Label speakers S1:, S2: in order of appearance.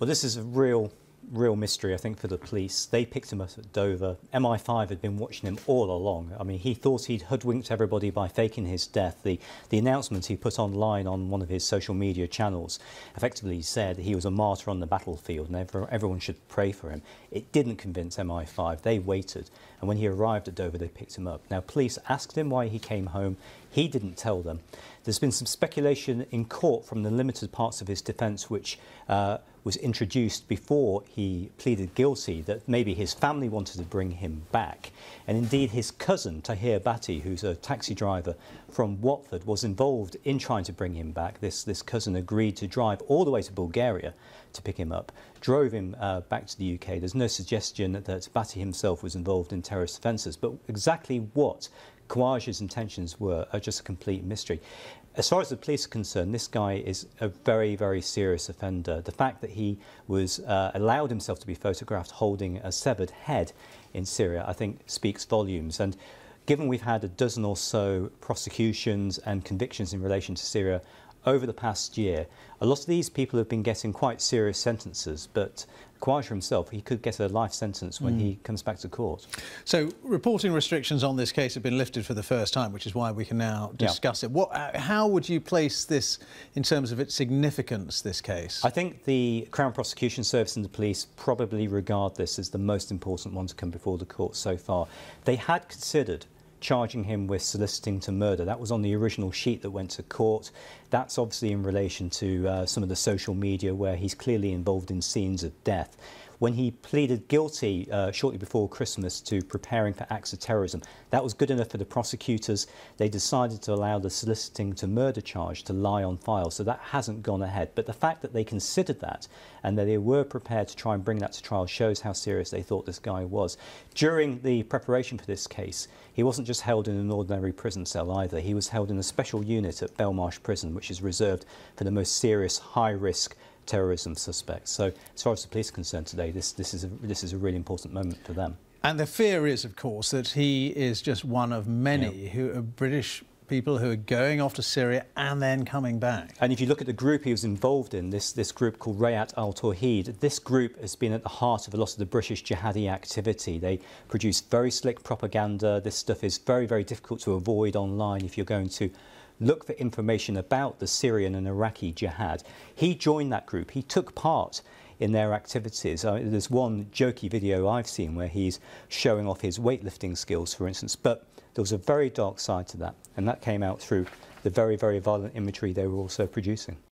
S1: Well, this is a real mystery, I think, for the police. They picked him up at Dover. MI5 had been watching him all along. I mean, he thought he'd hoodwinked everybody by faking his death. The announcement he put online on one of his social media channels effectively said he was a martyr on the battlefield and everyone should pray for him. It didn't convince MI5. They waited. And when he arrived at Dover, they picked him up. Now, police asked him why he came home. He didn't tell them. There's been some speculation in court from the limited parts of his defence which was introduced before he pleaded guilty that maybe his family wanted to bring him back. And indeed his cousin, Tahir Bhatti, who's a taxi driver from Watford, was involved in trying to bring him back. This cousin agreed to drive all the way to Bulgaria to pick him up, drove him back to the UK. There's no suggestion that Bhatti himself was involved in terrorist offences, but exactly what Khawaja's intentions were are just a complete mystery. As far as the police are concerned, this guy is a very, very serious offender. The fact that he was allowed himself to be photographed holding a severed head in Syria, I think, speaks volumes. And given we've had a dozen or so prosecutions and convictions in relation to Syria over the past year, a lot of these people have been getting quite serious sentences, but Khawaja himself, he could get a life sentence when he comes back to court.
S2: So reporting restrictions on this case have been lifted for the first time, which is why we can now discuss it. How would you place this in terms of its significance, this case?
S1: I think the Crown Prosecution Service and the police probably regard this as the most important one to come before the court so far. They had considered charging him with soliciting to murder. That was on the original sheet that went to court. That's obviously in relation to some of the social media where he's clearly involved in scenes of death. When he pleaded guilty shortly before Christmas to preparing for acts of terrorism, that was good enough for the prosecutors. They decided to allow the soliciting to murder charge to lie on file, so that hasn't gone ahead. But the fact that they considered that and that they were prepared to try and bring that to trial shows how serious they thought this guy was. During the preparation for this case, he wasn't just held in an ordinary prison cell either. He was held in a special unit at Belmarsh Prison, which is reserved for the most serious, high-risk terrorism suspects. So as far as the police are concerned today, this is a really important moment for them.
S2: And the fear is, of course, that he is just one of many who are British people who are going off to Syria and then coming back.
S1: And if you look at the group he was involved in, this group called Rayat al-Tawheed, this group has been at the heart of a lot of the British jihadi activity. They produce very slick propaganda. This stuff is very, very difficult to avoid online if you're going to look for information about the Syrian and Iraqi jihad. He joined that group. He took part in their activities. There's one jokey video I've seen where he's showing off his weightlifting skills, for instance, but there was a very dark side to that, and that came out through the very, very violent imagery they were also producing.